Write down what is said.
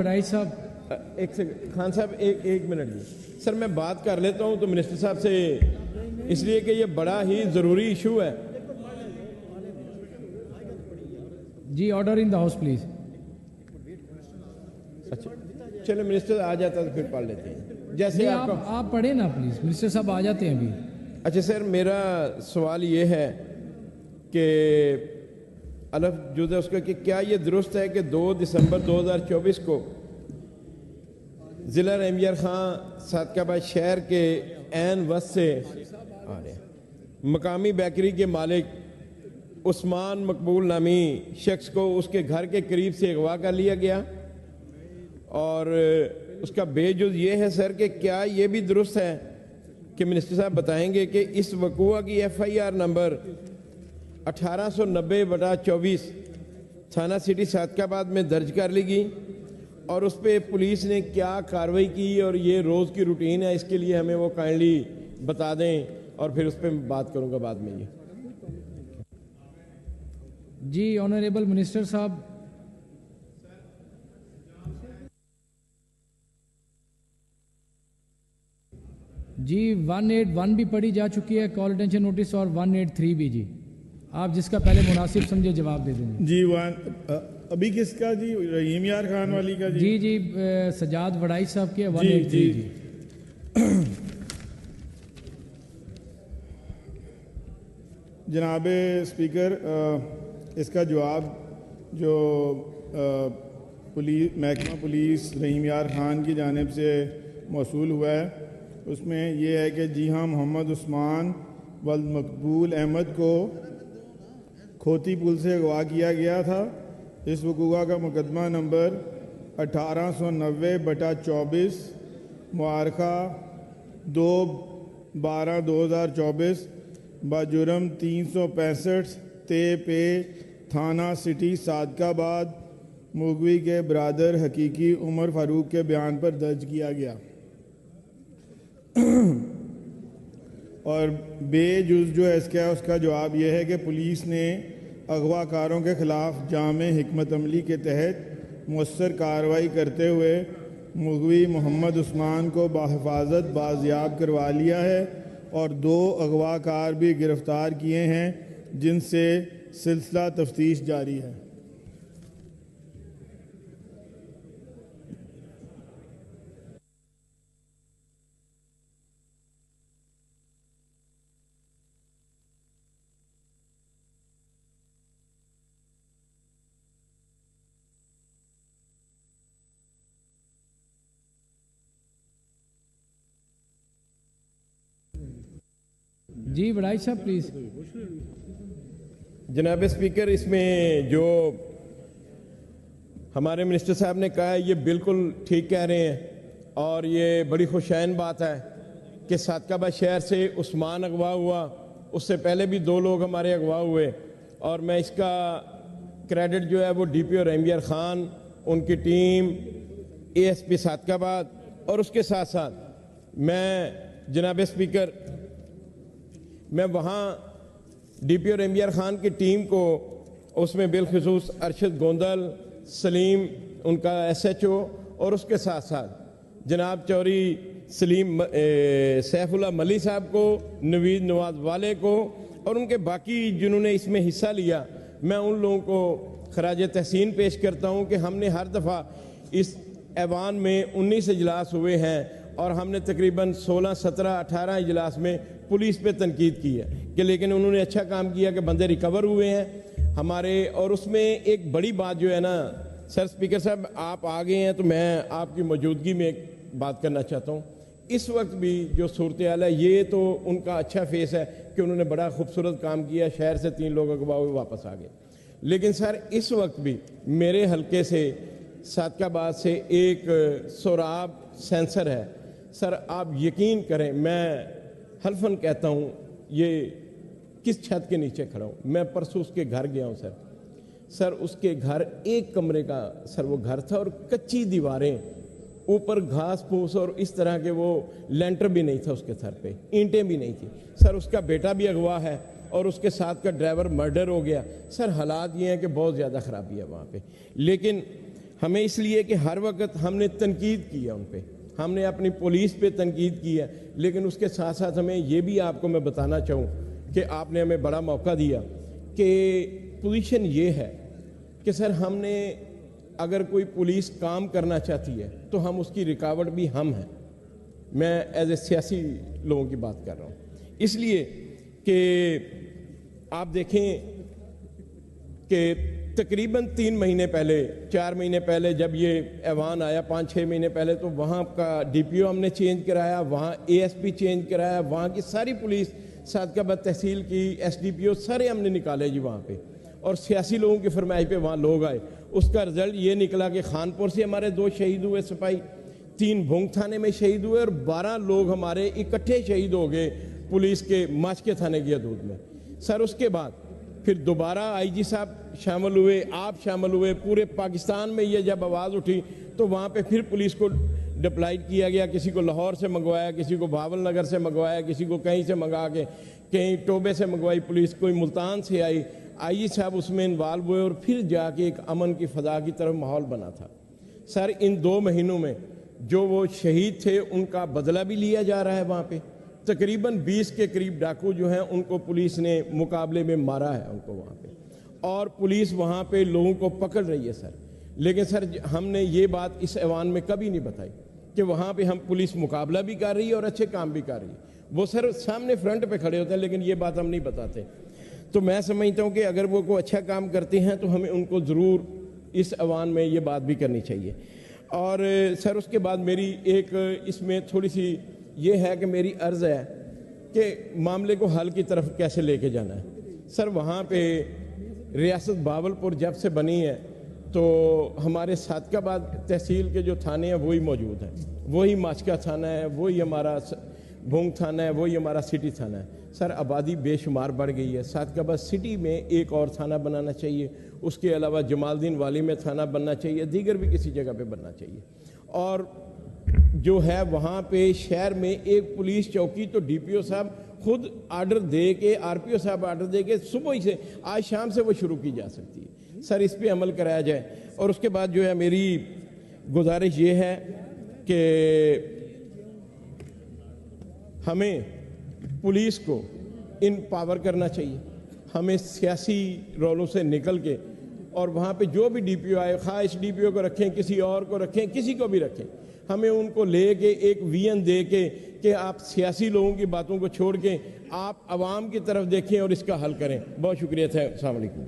वराई साहब। एक सेकंड खान साहब, एक मिनट जी सर, मैं बात कर लेता हूं तो मिनिस्टर साहब से, इसलिए कि ये बड़ा ही ज़रूरी इशू है जी। Order in the house please. अच्छा चलो, मिनिस्टर आ जाता तो फिर पढ़ लेते हैं जैसे आप पढ़े ना प्लीज, मिनिस्टर साहब आ जाते हैं अभी। अच्छा सर, मेरा सवाल ये है कि अलफ जुदा उसका कि क्या ये दुरुस्त है कि 2 दिसंबर 2024 को ज़िला रहीमयार खां सादकाबाद शहर के ऐन वस्त से आ रहे मकामी बेकरी के मालिक उस्मान मकबूल नामी शख्स को उसके घर के करीब से अगवा कर लिया गया, और उसका बेजुज ये है सर कि क्या ये भी दुरुस्त है कि मिनिस्टर साहब बताएंगे कि इस वक़ूआ की FIR नंबर 1890/24 थाना सिटी सादकाबाद में दर्ज कर ली गई, और उस पर पुलिस ने क्या कार्रवाई की, और ये रोज़ की रूटीन है, इसके लिए हमें वो काइंडली बता दें, और फिर उस पर बात करूँगा बाद में। ये जी ऑनरेबल मिनिस्टर साहब। जी 181 भी पढ़ी जा चुकी है, कॉल अटेंशन नोटिस, और 183 भी। जी आप जिसका पहले मुनासिब समझे जवाब दे देंगे। जी अभी किसका जी? रहीम यार खान वाली का जी? जी सजाद वड़ाई साहब की 183 जी। जनाब स्पीकर, इसका जवाब जो महकमा पुलिस रहीम यार खान की जानिब से मौसूल हुआ है, उसमें यह है कि जी हाँ, मोहम्मद उस्मान वल मकबूल अहमद को खोती पुल से अगवा किया गया था। इस वक़ूआ का मुकदमा नंबर 1890/24 मुआरखा 2/12/2024 बाजुर्म 365 ते पे थाना सिटी सादकाबाद मुगवी के बरादर हकीकी उमर फारूक के बयान पर दर्ज किया गया, और बेजुज़ जो है इसका उसका जवाब यह है कि पुलिस ने अगवाकारों के ख़िलाफ़ जामे हिकमत अमली के तहत मुअस्सर कार्रवाई करते हुए मुगवी मोहम्मद उस्मान को बाहिफाजत बाजियाब करवा लिया है, और 2 अगवाकार भी गिरफ़्तार किए हैं, जिनसे सिलसिला तफ्तीश जारी है। जी वड़ाई साहब प्लीज। जनाब स्पीकर, इसमें जो हमारे मिनिस्टर साहब ने कहा है ये बिल्कुल ठीक कह रहे हैं, और ये बड़ी खुशैन बात है कि सादकाबाद शहर से उस्मान अगवा हुआ, उससे पहले भी 2 लोग हमारे अगवा हुए, और मैं इसका क्रेडिट जो है वो DPO रहीमयार खान, उनकी टीम, ASP सादकाबाद, और उसके साथ साथ मैं जनाब स्पीकर मैं वहाँ DPO रहीमयार खान की टीम को, उसमें बिलखुसूस अरशद गोंदल, सलीम उनका SHO, और उसके साथ साथ जनाब चौरी सलीम सैफुल्लाह मली साहब को, नवीद नवाज वाले को, और उनके बाकी जिन्होंने इसमें हिस्सा लिया, मैं उन लोगों को खराज तहसीन पेश करता हूँ कि हमने हर दफ़ा इस ऐवान में 19 इजलास हुए हैं, और हमने तकरीबन 16, 17, 18 इजलास में पुलिस पे तनकीद की है कि लेकिन उन्होंने अच्छा काम किया कि बंदे रिकवर हुए हैं हमारे। और उसमें एक बड़ी बात जो है ना सर स्पीकर साहब, आप आ गए हैं तो मैं आपकी मौजूदगी में एक बात करना चाहता हूँ। इस वक्त भी जो सूरत हाल है, ये तो उनका अच्छा फेस है कि उन्होंने बड़ा खूबसूरत काम किया, शहर से 3 लोग अगवा हुए वापस आ गए, लेकिन सर इस वक्त भी मेरे हल्के से सादकाबाद से एक सोराब सेंसर है। सर आप यकीन करें, मैं हल्फन कहता हूँ, ये किस छत के नीचे खड़ा हूँ। मैं परसों उसके घर गया हूँ सर उसके घर 1 कमरे का सर वो घर था, और कच्ची दीवारें, ऊपर घास फूस, और इस तरह के वो लेंटर भी नहीं था उसके सर पे, ईंटें भी नहीं थी सर। उसका बेटा भी अगवा है, और उसके साथ का ड्राइवर मर्डर हो गया। सर हालात ये हैं कि बहुत ज़्यादा ख़राबी है वहाँ पे, लेकिन हमें इसलिए कि हर वक्त हमने तनकीद की है उन पे, हमने अपनी पुलिस पे तनकीद की है, लेकिन उसके साथ साथ हमें ये भी आपको मैं बताना चाहूँ कि आपने हमें बड़ा मौका दिया कि पोजीशन ये है कि सर हमने अगर कोई पुलिस काम करना चाहती है तो हम उसकी रुकावट भी हम हैं। मैं एज ए सियासी लोगों की बात कर रहा हूँ, इसलिए कि आप देखें कि तकरीबन 3 महीने पहले 4 महीने पहले जब ये ऐवान आया, 5-6 महीने पहले, तो वहाँ का DPO हमने चेंज कराया, वहाँ ASP चेंज कराया, वहाँ की सारी पुलिस सादकाबाद तहसील की SDPO सारे हमने निकाले जी वहाँ पे, और सियासी लोगों की फरमाइश पे वहाँ लोग आए। उसका रिजल्ट ये निकला कि खानपुर से हमारे 2 शहीद हुए सिपाही, 3 भोंग थाने में शहीद हुए और 12 लोग हमारे इकट्ठे शहीद हो गए पुलिस के माचके थाने की हदूद में। सर उसके बाद फिर दोबारा IG साहब शामिल हुए, आप शामिल हुए, पूरे पाकिस्तान में ये जब आवाज़ उठी तो वहाँ पे फिर पुलिस को डिप्लॉयड किया गया, किसी को लाहौर से मंगवाया, किसी को भावल नगर से मंगवाया, किसी को कहीं से मंगा के, कहीं टोबे से मंगवाई पुलिस, कोई मुल्तान से आई। IG साहब उसमें इन्वॉल्व हुए और फिर जाके एक अमन की फ़ज़ा की तरफ माहौल बना था। सर इन 2 महीनों में जो वो शहीद थे उनका बदला भी लिया जा रहा है। वहाँ पे तकरीबन 20 के करीब डाकू जो हैं उनको पुलिस ने मुकाबले में मारा है उनको वहाँ पे, और पुलिस वहाँ पे लोगों को पकड़ रही है सर। लेकिन सर हमने ये बात इस ऐवान में कभी नहीं बताई कि वहाँ पे हम पुलिस मुकाबला भी कर रही है और अच्छे काम भी कर रही है। वो सर सामने फ्रंट पे खड़े होते हैं, लेकिन ये बात हम नहीं बताते। तो मैं समझता हूँ कि अगर वो कोई अच्छा काम करते हैं तो हमें उनको ज़रूर इस ऐवान में ये बात भी करनी चाहिए। और सर उसके बाद मेरी एक इसमें थोड़ी सी ये है कि मेरी अर्ज़ है कि मामले को हल की तरफ कैसे लेके जाना है। सर वहाँ पे रियासत बावलपुर जब से बनी है तो हमारे सादकाबाद तहसील के जो थाने हैं वही मौजूद हैं, वही माचका थाना है, वही हमारा भोंग थाना है, वही हमारा सिटी थाना है। सर आबादी बेशुमार बढ़ गई है, सादकाबाद सिटी में एक और थाना बनाना चाहिए, उसके अलावा जमालुद्दीन वाली में थाना बनना चाहिए, दीगर भी किसी जगह पे बनना चाहिए। और जो है वहाँ पे शहर में एक पुलिस चौकी तो DPO साहब खुद आर्डर दे के, RPO साहब आर्डर दे के सुबह ही से आज शाम से वो शुरू की जा सकती है। सर इस पे अमल कराया जाए। और उसके बाद जो है मेरी गुजारिश ये है कि हमें पुलिस को इम्पावर करना चाहिए, हमें सियासी रोलों से निकल के, और वहाँ पे जो भी DPO आए, खा इस DPO को रखें, किसी और को रखें, किसी को भी रखें, हमें उनको ले के एक विजन दे के कि आप सियासी लोगों की बातों को छोड़ के आप आवाम की तरफ देखें और इसका हल करें। बहुत शुक्रिया था। अस्सलाम वालेकुम।